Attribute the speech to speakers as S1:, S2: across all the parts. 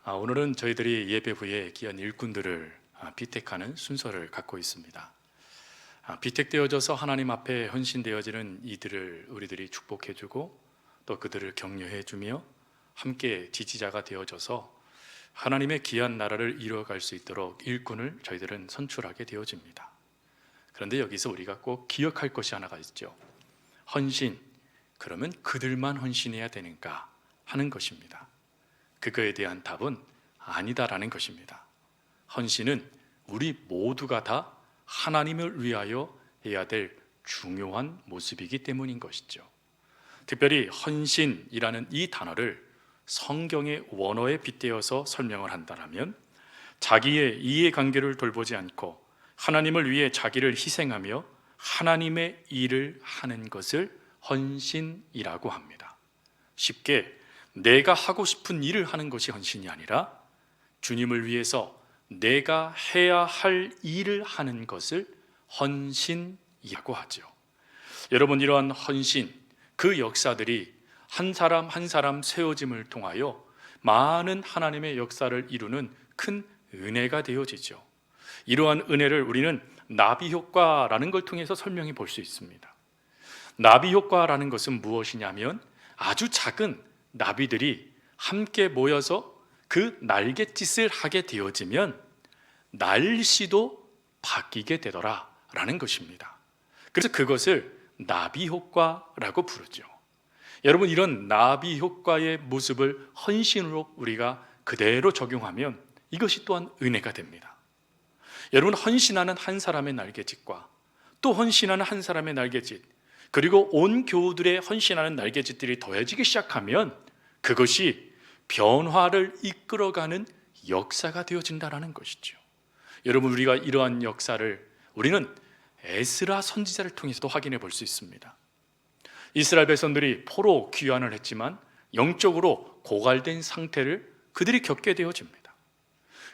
S1: 오늘은 저희들이 예배 후에 귀한 일꾼들을 비택하는 순서를 갖고 있습니다. 비택되어져서 하나님 앞에 헌신되어지는 이들을 우리들이 축복해주고 또 그들을 격려해주며 함께 지지자가 되어져서 하나님의 귀한 나라를 이루어갈 수 있도록 일꾼을 저희들은 선출하게 되어집니다. 그런데 여기서 우리가 꼭 기억할 것이 하나가 있죠. 헌신, 그러면 그들만 헌신해야 되는가 하는 것입니다. 그거에 대한 답은 아니다라는 것입니다. 헌신은 우리 모두가 다 하나님을 위하여 해야 될 중요한 모습이기 때문인 것이죠. 특별히 헌신이라는 이 단어를 성경의 원어에 빗대어서 설명을 한다면 자기의 이해관계를 돌보지 않고 하나님을 위해 자기를 희생하며 하나님의 일을 하는 것을 헌신이라고 합니다. 쉽게 내가 하고 싶은 일을 하는 것이 헌신이 아니라 주님을 위해서 내가 해야 할 일을 하는 것을 헌신이라고 하죠. 여러분, 이러한 헌신, 그 역사들이 한 사람 한 사람 세워짐을 통하여 많은 하나님의 역사를 이루는 큰 은혜가 되어지죠. 이러한 은혜를 우리는 나비 효과라는 걸 통해서 설명해 볼 수 있습니다. 나비 효과라는 것은 무엇이냐면 아주 작은 나비들이 함께 모여서 그 날갯짓을 하게 되어지면 날씨도 바뀌게 되더라 라는 것입니다. 그래서 그것을 나비 효과라고 부르죠. 여러분, 이런 나비 효과의 모습을 헌신으로 우리가 그대로 적용하면 이것이 또한 은혜가 됩니다. 여러분, 헌신하는 한 사람의 날갯짓과 또 헌신하는 한 사람의 날갯짓, 그리고 온 교우들의 헌신하는 날갯짓들이 더해지기 시작하면 그것이 변화를 이끌어가는 역사가 되어진다는 것이죠. 여러분, 우리가 이러한 역사를 우리는 에스라 선지자를 통해서도 확인해 볼 수 있습니다. 이스라엘 백성들이 포로 귀환을 했지만 영적으로 고갈된 상태를 그들이 겪게 되어집니다.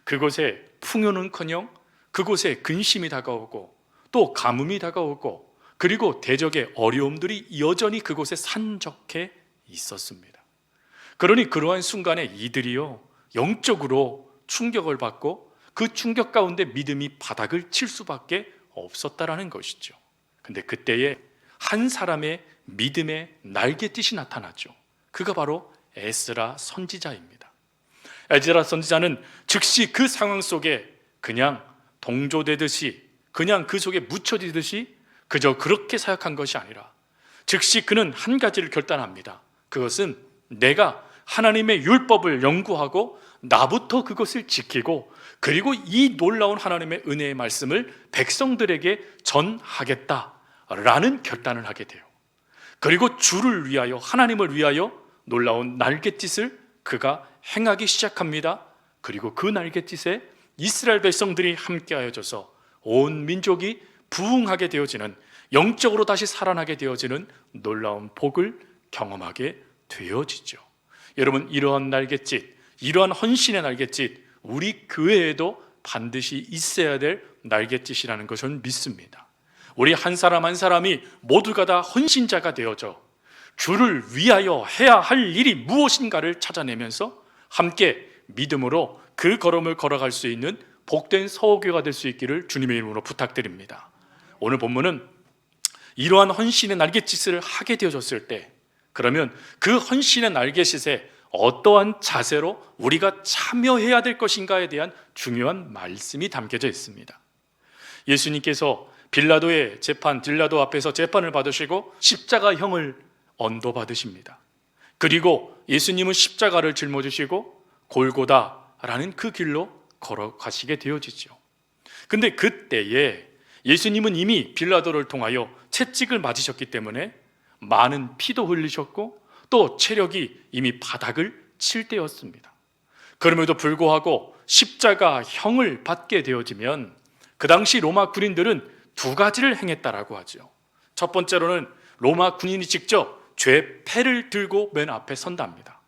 S1: 그곳에 풍요는커녕 그곳에 근심이 다가오고 또 가뭄이 다가오고 그리고 대적의 어려움들이 여전히 그곳에 산적해 있었습니다. 그러니 그러한 순간에 이들이요 영적으로 충격을 받고 그 충격 가운데 믿음이 바닥을 칠 수밖에 없었다라는 것이죠. 근데 그때에 한 사람의 믿음의 날갯짓이 나타나죠. 그가 바로 에스라 선지자입니다. 에스라 선지자는 즉시 그 상황 속에 그냥 동조되듯이 그냥 그 속에 묻혀지듯이 그저 그렇게 사역한 것이 아니라 즉시 그는 한 가지를 결단합니다. 그것은 내가 하나님의 율법을 연구하고 나부터 그것을 지키고 그리고 이 놀라운 하나님의 은혜의 말씀을 백성들에게 전하겠다라는 결단을 하게 돼요. 그리고 주를 위하여, 하나님을 위하여 놀라운 날갯짓을 그가 행하기 시작합니다. 그리고 그 날갯짓에 이스라엘 백성들이 함께하여져서 온 민족이 부흥하게 되어지는, 영적으로 다시 살아나게 되어지는 놀라운 복을 경험하게 되어지죠. 여러분, 이러한 날갯짓, 이러한 헌신의 날갯짓, 우리 교회에도 반드시 있어야 될 날갯짓이라는 것을 믿습니다. 우리 한 사람 한 사람이 모두가 다 헌신자가 되어져 주를 위하여 해야 할 일이 무엇인가를 찾아내면서 함께 믿음으로 그 걸음을 걸어갈 수 있는 복된 서호교가 될 수 있기를 주님의 이름으로 부탁드립니다. 오늘 본문은 이러한 헌신의 날갯짓을 하게 되어졌을 때, 그러면 그 헌신의 날갯짓에 어떠한 자세로 우리가 참여해야 될 것인가에 대한 중요한 말씀이 담겨져 있습니다. 예수님께서 빌라도 앞에서 재판을 받으시고 십자가형을 언도받으십니다. 그리고 예수님은 십자가를 짊어지시고 골고다라는 그 길로 걸어가시게 되어지죠. 근데 그때에 예수님은 이미 빌라도를 통하여 채찍을 맞으셨기 때문에 많은 피도 흘리셨고 또 체력이 이미 바닥을 칠 때였습니다. 그럼에도 불구하고 십자가형을 받게 되어지면 그 당시 로마 군인들은 두 가지를 행했다라고 하죠. 첫 번째로는 로마 군인이 직접 죄패를 들고 맨 앞에 선답니다.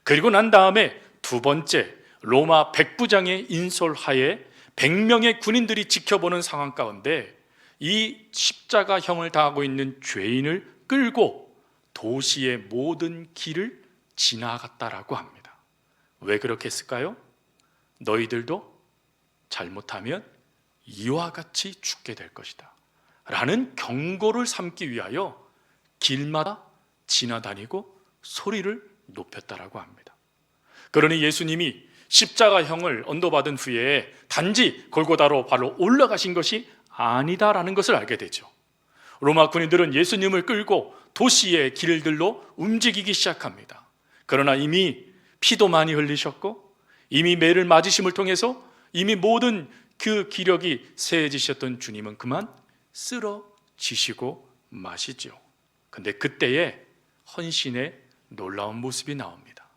S1: 그리고 난 다음에 두 번째, 로마 백부장의 인솔하에 100명의 군인들이 지켜보는 상황 가운데 이 십자가형을 당하고 있는 죄인을 끌고 도시의 모든 길을 지나갔다라고 합니다. 왜 그렇게 했을까요? 너희들도 잘못하면 이와 같이 죽게 될 것이다 라는 경고를 삼기 위하여 길마다 지나다니고 소리를 높였다라고 합니다. 그러니 예수님이 십자가형을 언도받은 후에 단지 골고다로 바로 올라가신 것이 아니다라는 것을 알게 되죠. 로마 군인들은 예수님을 끌고 도시의 길들로 움직이기 시작합니다. 그러나 이미 피도 많이 흘리셨고 이미 매를 맞으심을 통해서 이미 모든 그 기력이 쇠해지셨던 주님은 그만 쓰러지시고 마시죠. 근데 그때에 헌신의 놀라운 모습이 나옵니다.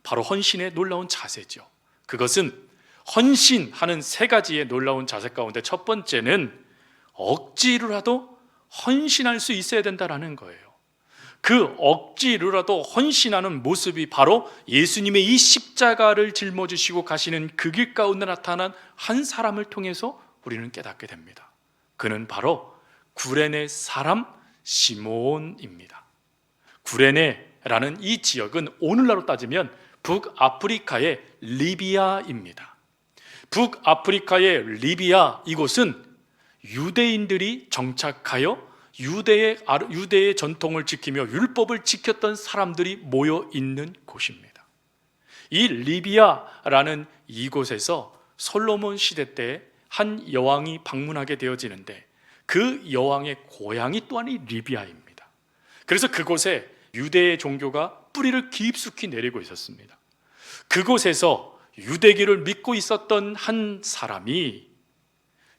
S1: 바로 헌신의 놀라운 자세죠. 그것은 헌신하는 세 가지의 놀라운 자세 가운데 첫 번째는 억지로라도 헌신할 수 있어야 된다라는 거예요. 그 억지로라도 헌신하는 모습이 바로 예수님의 이 십자가를 짊어지시고 가시는 그 길 가운데 나타난 한 사람을 통해서 우리는 깨닫게 됩니다. 그는 바로 구레네 사람 시몬입니다. 구레네라는 이 지역은 오늘날로 따지면 북아프리카의 리비아입니다. 북아프리카의 리비아, 이곳은 유대인들이 정착하여 유대의 전통을 지키며 율법을 지켰던 사람들이 모여 있는 곳입니다. 이 리비아라는 이곳에서 솔로몬 시대 때 한 여왕이 방문하게 되어지는데 그 여왕의 고향이 또한 이 리비아입니다. 그래서 그곳에 유대의 종교가 뿌리를 깊숙이 내리고 있었습니다. 그곳에서 유대교를 믿고 있었던 한 사람이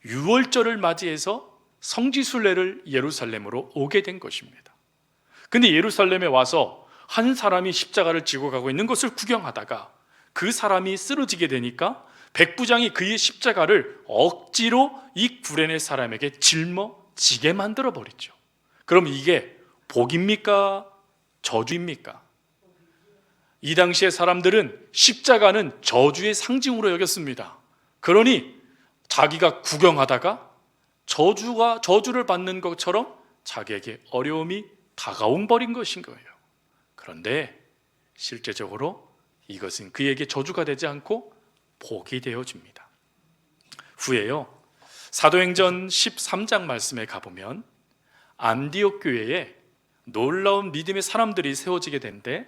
S1: 유월절을 맞이해서 성지순례를 예루살렘으로 오게 된 것입니다. 근데 예루살렘에 와서 한 사람이 십자가를 지고 가고 있는 것을 구경하다가 그 사람이 쓰러지게 되니까 백부장이 그의 십자가를 억지로 이 구레네 사람에게 짊어지게 만들어 버리죠. 그럼 이게 복입니까? 저주입니까? 이 당시의 사람들은 십자가는 저주의 상징으로 여겼습니다. 그러니 자기가 구경하다가 저주를 받는 것처럼 자기에게 어려움이 다가온 버린 것인 거예요. 그런데 실제적으로 이것은 그에게 저주가 되지 않고 복이 되어집니다. 후에요, 사도행전 13장 말씀에 가보면 안디옥 교회에 놀라운 믿음의 사람들이 세워지게 되는데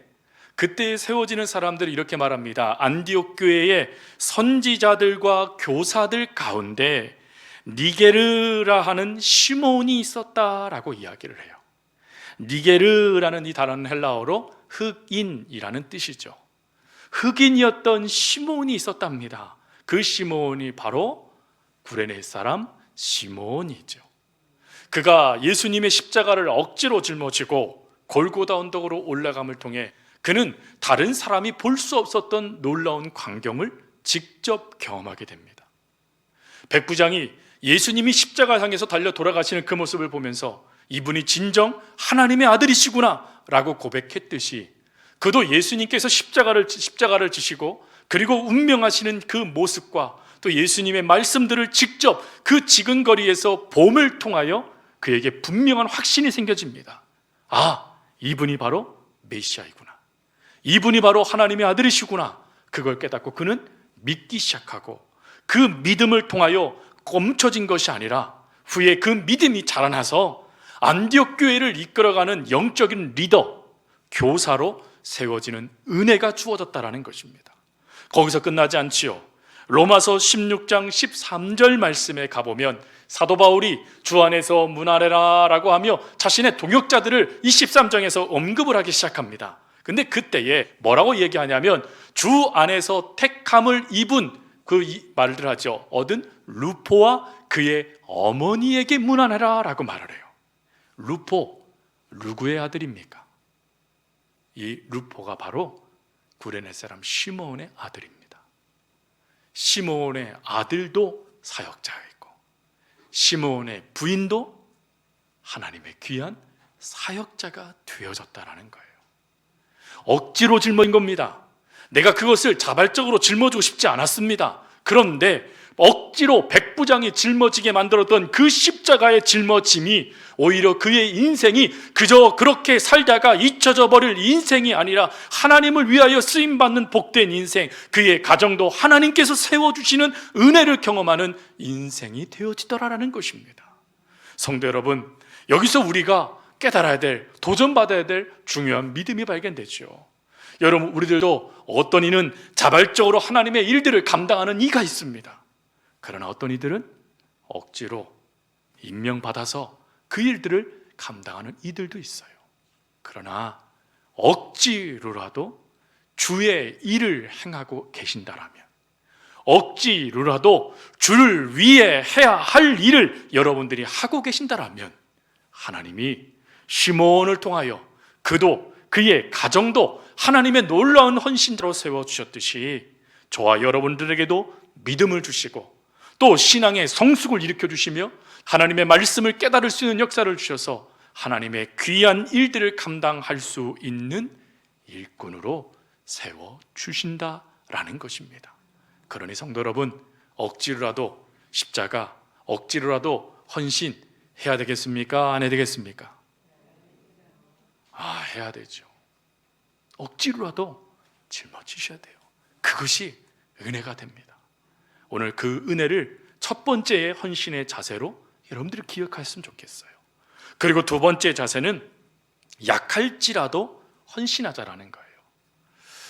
S1: 그때 세워지는 사람들이 이렇게 말합니다. 안디옥 교회에 선지자들과 교사들 가운데 니게르라 하는 시몬이 있었다라고 이야기를 해요. 니게르라는 이 단어는 헬라어로 흑인이라는 뜻이죠. 흑인이었던 시몬이 있었답니다. 그 시몬이 바로 구레네 사람 시몬이죠. 그가 예수님의 십자가를 억지로 짊어지고 골고다 언덕으로 올라감을 통해 그는 다른 사람이 볼 수 없었던 놀라운 광경을 직접 경험하게 됩니다. 백부장이 예수님이 십자가 향해서 달려 돌아가시는 그 모습을 보면서 이분이 진정 하나님의 아들이시구나 라고 고백했듯이 그도 예수님께서 십자가를 지시고 그리고 운명하시는 그 모습과 또 예수님의 말씀들을 직접 그 지근거리에서 봄을 통하여 그에게 분명한 확신이 생겨집니다. 아, 이분이 바로 메시아이구나, 이분이 바로 하나님의 아들이시구나. 그걸 깨닫고 그는 믿기 시작하고 그 믿음을 통하여 멈춰진 것이 아니라 후에 그 믿음이 자라나서 안디옥 교회를 이끌어가는 영적인 리더, 교사로 세워지는 은혜가 주어졌다라는 것입니다. 거기서 끝나지 않지요. 로마서 16장 13절 말씀에 가보면 사도 바울이 주 안에서 문하래라 라고 하며 자신의 동역자들을 이 13장에서 언급을 하기 시작합니다. 근데 그때에 뭐라고 얘기하냐면 주 안에서 택함을 입은 그 말들 하죠. 얻은 루포와 그의 어머니에게 문안해라 라고 말을 해요. 루포, 누구의 아들입니까? 이 루포가 바로 구레네 사람 시몬의 아들입니다. 시몬의 아들도 사역자였고 시몬의 부인도 하나님의 귀한 사역자가 되어졌다는 거예요. 억지로 짊어진 겁니다. 내가 그것을 자발적으로 짊어지고 싶지 않았습니다. 그런데 억지로 백부장이 짊어지게 만들었던 그 십자가의 짊어짐이 오히려 그의 인생이 그저 그렇게 살다가 잊혀져 버릴 인생이 아니라 하나님을 위하여 쓰임받는 복된 인생, 그의 가정도 하나님께서 세워주시는 은혜를 경험하는 인생이 되어지더라라는 것입니다. 성도 여러분, 여기서 우리가 깨달아야 될, 도전받아야 될 중요한 믿음이 발견되죠. 여러분, 우리들도 어떤 이는 자발적으로 하나님의 일들을 감당하는 이가 있습니다. 그러나 어떤 이들은 억지로 임명받아서 그 일들을 감당하는 이들도 있어요. 그러나 억지로라도 주의 일을 행하고 계신다라면, 억지로라도 주를 위해 해야 할 일을 여러분들이 하고 계신다라면, 하나님이 시몬을 통하여 그도 그의 가정도 하나님의 놀라운 헌신자로 세워주셨듯이 저와 여러분들에게도 믿음을 주시고 또 신앙의 성숙을 일으켜주시며 하나님의 말씀을 깨달을 수 있는 역사를 주셔서 하나님의 귀한 일들을 감당할 수 있는 일꾼으로 세워주신다라는 것입니다. 그러니 성도 여러분, 억지로라도 십자가, 억지로라도 헌신해야 되겠습니까? 안 해야 되겠습니까? 해야 되죠. 억지로라도 짊어지셔야 돼요. 그것이 은혜가 됩니다. 오늘 그 은혜를 첫 번째의 헌신의 자세로 여러분들이 기억하셨으면 좋겠어요. 그리고 두 번째 자세는 약할지라도 헌신하자라는 거예요.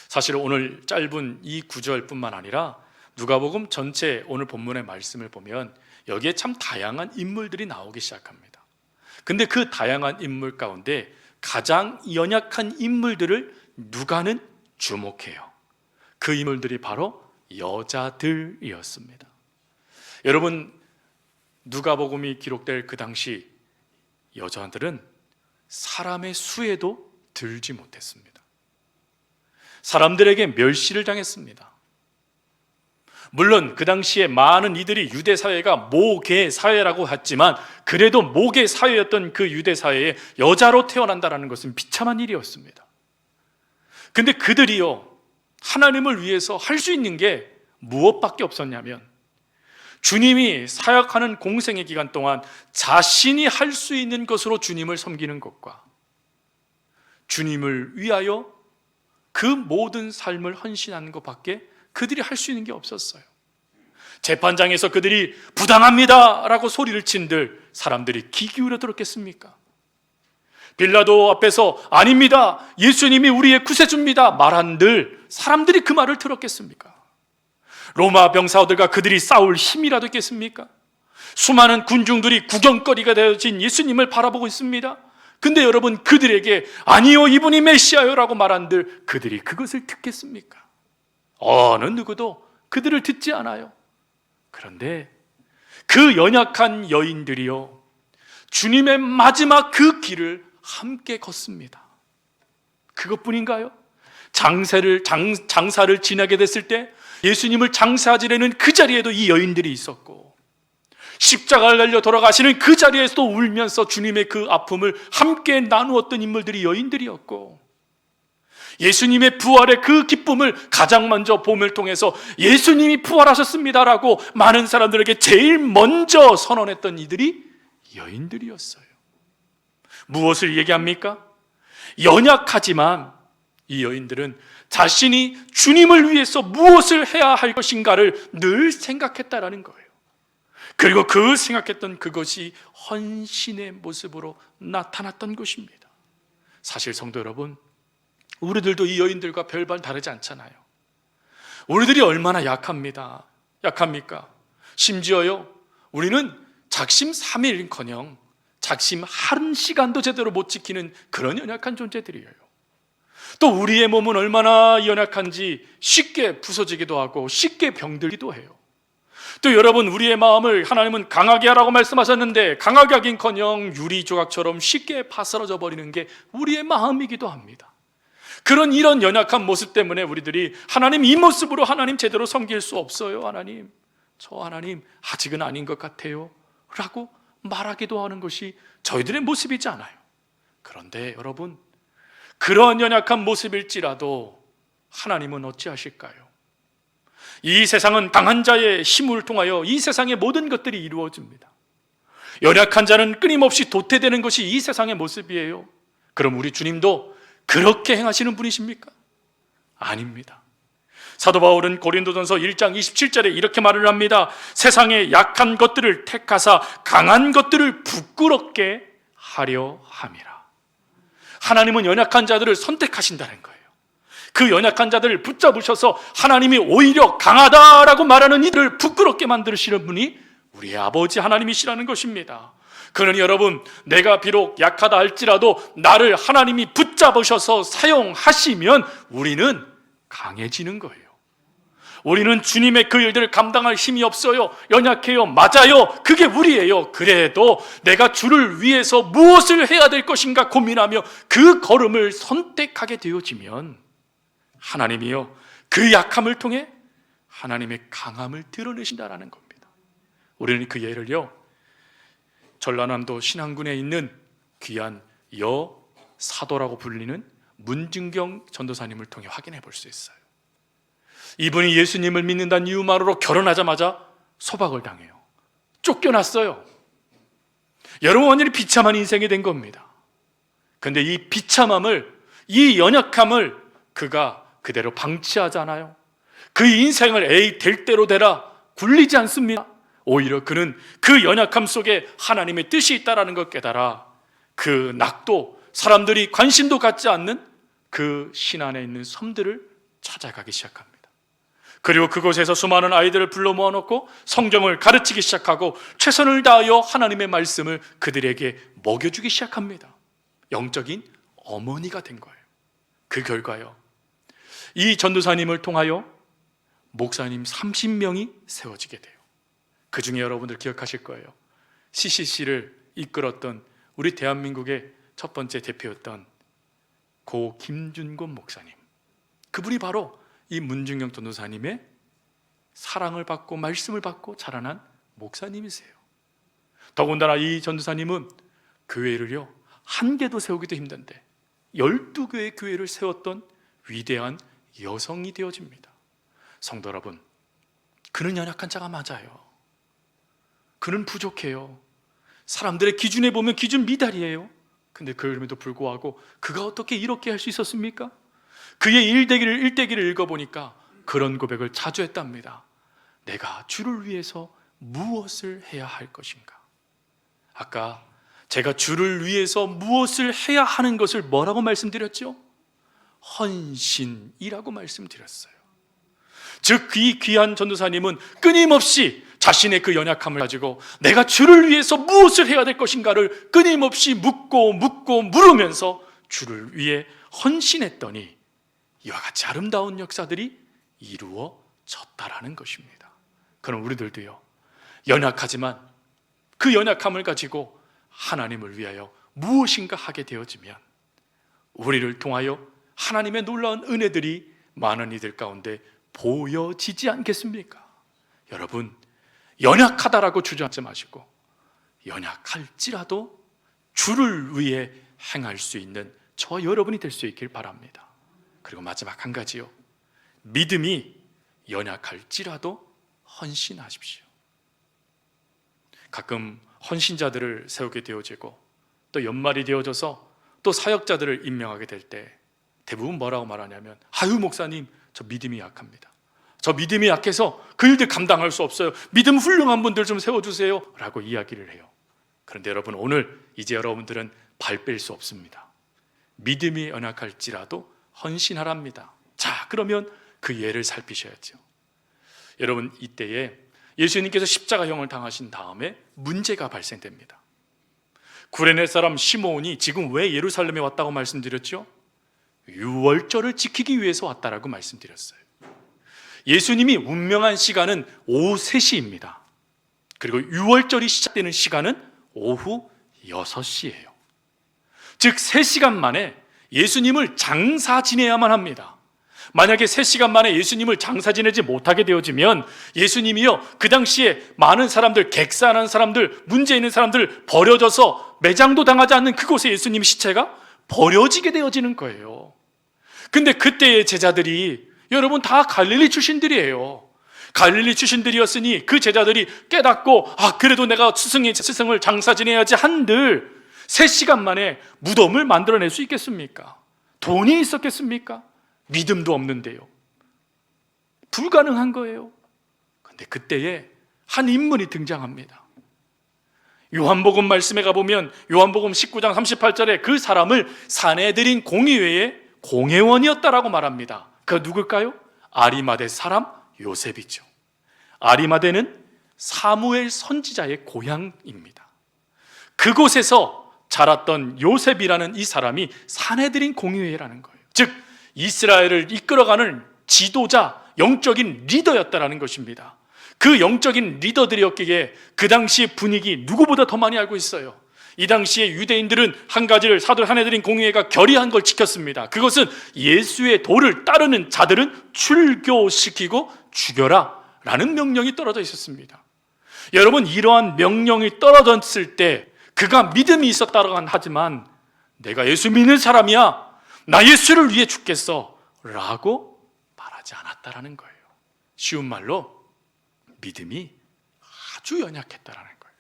S1: 사실 오늘 짧은 이 구절뿐만 아니라 누가복음 전체 오늘 본문의 말씀을 보면 여기에 참 다양한 인물들이 나오기 시작합니다. 근데 그 다양한 인물 가운데 가장 연약한 인물들을 누가는 주목해요. 그 인물들이 바로 여자들이었습니다. 여러분, 누가복음이 기록될 그 당시 여자들은 사람의 수에도 들지 못했습니다. 사람들에게 멸시를 당했습니다. 물론 그 당시에 많은 이들이 유대 사회가 모계 사회라고 했지만 그래도 모계 사회였던 그 유대 사회에 여자로 태어난다는 것은 비참한 일이었습니다. 근데 그들이요, 하나님을 위해서 할 수 있는 게 무엇밖에 없었냐면 주님이 사역하는 공생의 기간 동안 자신이 할 수 있는 것으로 주님을 섬기는 것과 주님을 위하여 그 모든 삶을 헌신하는 것밖에 그들이 할 수 있는 게 없었어요. 재판장에서 그들이 부당합니다 라고 소리를 친들 사람들이 귀 기울여 들었겠습니까? 빌라도 앞에서 아닙니다, 예수님이 우리의 구세주입니다 말한들 사람들이 그 말을 들었겠습니까? 로마 병사들과 그들이 싸울 힘이라도 있겠습니까? 수많은 군중들이 구경거리가 되어진 예수님을 바라보고 있습니다. 근데 여러분, 그들에게 아니요, 이분이 메시아요 라고 말한들 그들이 그것을 듣겠습니까? 어느 누구도 그들을 듣지 않아요. 그런데 그 연약한 여인들이요, 주님의 마지막 그 길을 함께 걷습니다. 그것뿐인가요? 장사를 지나게 됐을 때 예수님을 장사지내는 그 자리에도 이 여인들이 있었고, 십자가를 달려 돌아가시는 그 자리에서도 울면서 주님의 그 아픔을 함께 나누었던 인물들이 여인들이었고, 예수님의 부활의 그 기쁨을 가장 먼저 봄을 통해서 예수님이 부활하셨습니다라고 많은 사람들에게 제일 먼저 선언했던 이들이 여인들이었어요. 무엇을 얘기합니까? 연약하지만 이 여인들은 자신이 주님을 위해서 무엇을 해야 할 것인가를 늘 생각했다라는 거예요. 그리고 그 생각했던 그것이 헌신의 모습으로 나타났던 것입니다. 사실 성도 여러분, 우리들도 이 여인들과 별반 다르지 않잖아요. 우리들이 얼마나 약합니까? 심지어요, 우리는 작심 3일커녕 작심 1시간도 제대로 못 지키는 그런 연약한 존재들이에요. 또 우리의 몸은 얼마나 연약한지 쉽게 부서지기도 하고 쉽게 병들기도 해요. 또 여러분, 우리의 마음을 하나님은 강하게 하라고 말씀하셨는데 강하게 하긴커녕 유리 조각처럼 쉽게 파스러져 버리는 게 우리의 마음이기도 합니다. 그런 이런 연약한 모습 때문에 우리들이 하나님, 이 모습으로 하나님 제대로 섬길 수 없어요. 하나님, 저 하나님 아직은 아닌 것 같아요 라고 말하기도 하는 것이 저희들의 모습이지 않아요. 그런데 여러분, 그런 연약한 모습일지라도 하나님은 어찌하실까요? 이 세상은 강한 자의 힘을 통하여 이 세상의 모든 것들이 이루어집니다. 연약한 자는 끊임없이 도태되는 것이 이 세상의 모습이에요. 그럼 우리 주님도 그렇게 행하시는 분이십니까? 아닙니다. 사도 바울은 고린도전서 1장 27절에 이렇게 말을 합니다. 세상의 약한 것들을 택하사 강한 것들을 부끄럽게 하려 함이라. 하나님은 연약한 자들을 선택하신다는 거예요. 그 연약한 자들을 붙잡으셔서 하나님이 오히려 강하다라고 말하는 이들을 부끄럽게 만드시는 분이 우리의 아버지 하나님이시라는 것입니다. 그러니 여러분, 내가 비록 약하다 할지라도 나를 하나님이 붙잡으셔서 사용하시면 우리는 강해지는 거예요. 우리는 주님의 그 일들을 감당할 힘이 없어요. 연약해요. 맞아요. 그게 우리예요. 그래도 내가 주를 위해서 무엇을 해야 될 것인가 고민하며 그 걸음을 선택하게 되어지면 하나님이요, 그 약함을 통해 하나님의 강함을 드러내신다라는 겁니다. 우리는 그 예를요, 전라남도 신안군에 있는 귀한 여사도라고 불리는 문중경 전도사님을 통해 확인해 볼 수 있어요. 이분이 예수님을 믿는다는 이유만으로 결혼하자마자 소박을 당해요. 쫓겨났어요. 여러분, 완전히 비참한 인생이 된 겁니다. 그런데 이 비참함을, 이 연약함을 그가 그대로 방치하잖아요. 그 인생을 에이 될 대로 되라 굴리지 않습니다. 오히려 그는 그 연약함 속에 하나님의 뜻이 있다는 걸 깨달아 그 낙도, 사람들이 관심도 갖지 않는 그 신안에 있는 섬들을 찾아가기 시작합니다. 그리고 그곳에서 수많은 아이들을 불러 모아놓고 성경을 가르치기 시작하고 최선을 다하여 하나님의 말씀을 그들에게 먹여주기 시작합니다. 영적인 어머니가 된 거예요. 그 결과요, 이 전도사님을 통하여 목사님 30명이 세워지게 돼요. 그 중에 여러분들 기억하실 거예요. CCC를 이끌었던 우리 대한민국의 첫 번째 대표였던 고 김준곤 목사님, 그분이 바로 이 문중경 전도사님의 사랑을 받고 말씀을 받고 자라난 목사님이세요. 더군다나 이 전도사님은 교회를요, 한 개도 세우기도 힘든데 12교의 교회를 세웠던 위대한 여성이 되어집니다. 성도 여러분, 그는 연약한 자가 맞아요. 그는 부족해요. 사람들의 기준에 보면 기준 미달이에요. 근데 그럼에도 불구하고 그가 어떻게 이렇게 할 수 있었습니까? 그의 일대기를 읽어보니까 그런 고백을 자주 했답니다. 내가 주를 위해서 무엇을 해야 할 것인가? 아까 제가 주를 위해서 무엇을 해야 하는 것을 뭐라고 말씀드렸죠? 헌신이라고 말씀드렸어요. 즉, 이 귀한 전도사님은 끊임없이 자신의 그 연약함을 가지고 내가 주를 위해서 무엇을 해야 될 것인가를 끊임없이 묻고 물으면서 주를 위해 헌신했더니 이와 같이 아름다운 역사들이 이루어졌다라는 것입니다. 그럼 우리들도요, 연약하지만 그 연약함을 가지고 하나님을 위하여 무엇인가 하게 되어지면 우리를 통하여 하나님의 놀라운 은혜들이 많은 이들 가운데 보여지지 않겠습니까? 여러분, 연약하다라고 주저앉지 마시고 연약할지라도 주를 위해 행할 수 있는 저와 여러분이 될 수 있길 바랍니다. 그리고 마지막 한 가지요, 믿음이 연약할지라도 헌신하십시오. 가끔 헌신자들을 세우게 되어지고 또 연말이 되어져서 또 사역자들을 임명하게 될 때 대부분 뭐라고 말하냐면, 아유 목사님, 저 믿음이 약합니다. 저 믿음이 약해서 그 일들 감당할 수 없어요. 믿음 훌륭한 분들 좀 세워주세요 라고 이야기를 해요. 그런데 여러분, 오늘 이제 여러분들은 발 뺄 수 없습니다. 믿음이 연약할지라도 헌신하랍니다. 자, 그러면 그 예를 살피셔야죠. 여러분, 이때에 예수님께서 십자가형을 당하신 다음에 문제가 발생됩니다. 구레네 사람 시몬이 지금 왜 예루살렘에 왔다고 말씀드렸죠? 유월절을 지키기 위해서 왔다라고 말씀드렸어요. 예수님이 운명한 시간은 오후 3시입니다. 그리고 유월절이 시작되는 시간은 오후 6시예요. 즉 3시간 만에 예수님을 장사 지내야만 합니다. 만약에 3시간 만에 예수님을 장사 지내지 못하게 되어지면 예수님이요, 그 당시에 많은 사람들, 객사하는 사람들, 문제 있는 사람들 버려져서 매장도 당하지 않는 그곳에 예수님 시체가 버려지게 되어지는 거예요. 근데 그때의 제자들이 여러분 다 갈릴리 출신들이에요. 갈릴리 출신들이었으니 그 제자들이 깨닫고 그래도 내가 스승을 장사 지내야지 한들 3시간 만에 무덤을 만들어낼 수 있겠습니까? 돈이 있었겠습니까? 믿음도 없는데요. 불가능한 거예요. 그런데 그때에 한 인물이 등장합니다. 요한복음 말씀에 가보면 요한복음 19장 38절에 그 사람을 사내들인 공의회의 공회원이었다라고 말합니다. 그 누굴까요? 아리마대 사람 요셉이죠. 아리마대는 사무엘 선지자의 고향입니다. 그곳에서 자랐던 요셉이라는 이 사람이 사내들인 공의회라는 거예요. 즉 이스라엘을 이끌어가는 지도자, 영적인 리더였다라는 것입니다. 그 영적인 리더들이었기에 그 당시 분위기 누구보다 더 많이 알고 있어요. 이 당시에 유대인들은 한 가지를 사도 사내들인 공의회가 결의한 걸 지켰습니다. 그것은 예수의 도를 따르는 자들은 출교시키고 죽여라 라는 명령이 떨어져 있었습니다. 여러분, 이러한 명령이 떨어졌을 때 그가 믿음이 있었다고 하지만 내가 예수 믿는 사람이야, 나 예수를 위해 죽겠어 라고 말하지 않았다라는 거예요. 쉬운 말로 믿음이 아주 연약했다라는 거예요.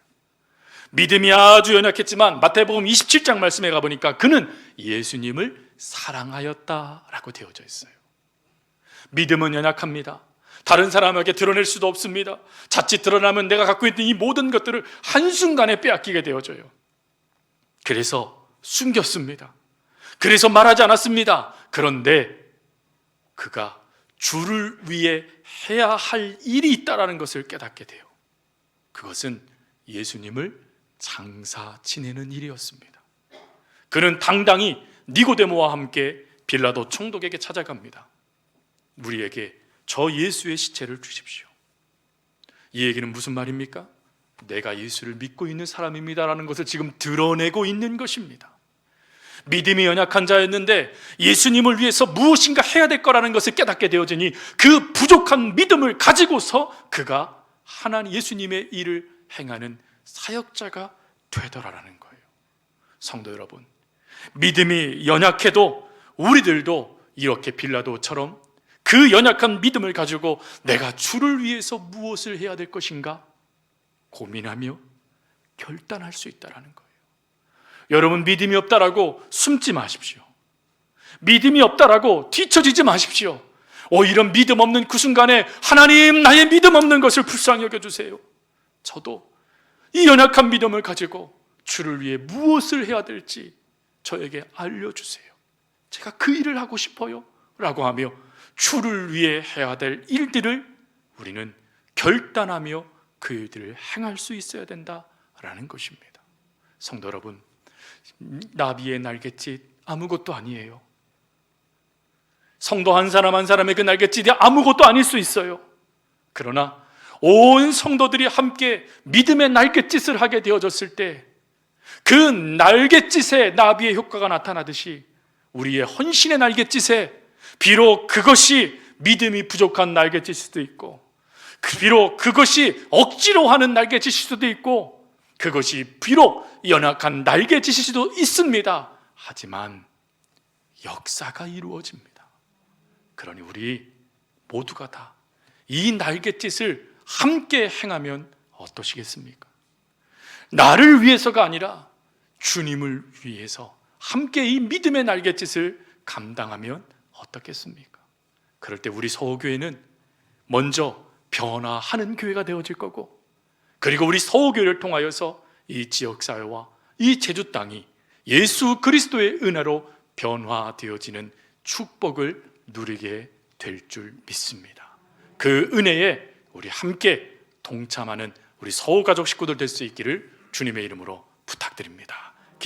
S1: 믿음이 아주 연약했지만 마태복음 27장 말씀에 가보니까 그는 예수님을 사랑하였다라고 되어져 있어요. 믿음은 연약합니다. 다른 사람에게 드러낼 수도 없습니다. 자칫 드러나면 내가 갖고 있는 이 모든 것들을 한순간에 빼앗기게 되어져요. 그래서 숨겼습니다. 그래서 말하지 않았습니다. 그런데 그가 주를 위해 해야 할 일이 있다는 것을 깨닫게 돼요. 그것은 예수님을 장사 지내는 일이었습니다. 그는 당당히 니고데모와 함께 빌라도 총독에게 찾아갑니다. 우리에게 저 예수의 시체를 주십시오. 이 얘기는 무슨 말입니까? 내가 예수를 믿고 있는 사람입니다라는 것을 지금 드러내고 있는 것입니다. 믿음이 연약한 자였는데 예수님을 위해서 무엇인가 해야 될 거라는 것을 깨닫게 되어지니 그 부족한 믿음을 가지고서 그가 하나님 예수님의 일을 행하는 사역자가 되더라라는 거예요. 성도 여러분, 믿음이 연약해도 우리들도 이렇게 빌라도처럼 그 연약한 믿음을 가지고 내가 주를 위해서 무엇을 해야 될 것인가 고민하며 결단할 수 있다는 거예요. 여러분, 믿음이 없다라고 숨지 마십시오. 믿음이 없다라고 뒤처지지 마십시오. 이런 믿음 없는 그 순간에 하나님, 나의 믿음 없는 것을 불쌍히 여겨주세요. 저도 이 연약한 믿음을 가지고 주를 위해 무엇을 해야 될지 저에게 알려주세요. 제가 그 일을 하고 싶어요 라고 하며 주를 위해 해야 될 일들을 우리는 결단하며 그 일들을 행할 수 있어야 된다라는 것입니다. 성도 여러분, 나비의 날갯짓 아무것도 아니에요. 성도 한 사람 한 사람의 그 날갯짓이 아무것도 아닐 수 있어요. 그러나 온 성도들이 함께 믿음의 날갯짓을 하게 되어졌을 때 그 날갯짓에 나비의 효과가 나타나듯이 우리의 헌신의 날갯짓에 비록 그것이 믿음이 부족한 날갯짓일 수도 있고, 비록 그것이 억지로 하는 날갯짓일 수도 있고, 그것이 비록 연약한 날갯짓일 수도 있습니다. 하지만 역사가 이루어집니다. 그러니 우리 모두가 다 이 날갯짓을 함께 행하면 어떠시겠습니까? 나를 위해서가 아니라 주님을 위해서 함께 이 믿음의 날갯짓을 감당하면 어떻겠습니까? 그럴 때 우리 서호교회는 먼저 변화하는 교회가 되어질 거고, 그리고 우리 서호교회를 통하여서 이 지역사회와 이 제주 땅이 예수 그리스도의 은혜로 변화되어지는 축복을 누리게 될 줄 믿습니다. 그 은혜에 우리 함께 동참하는 우리 서호가족 식구들 될 수 있기를 주님의 이름으로 부탁드립니다.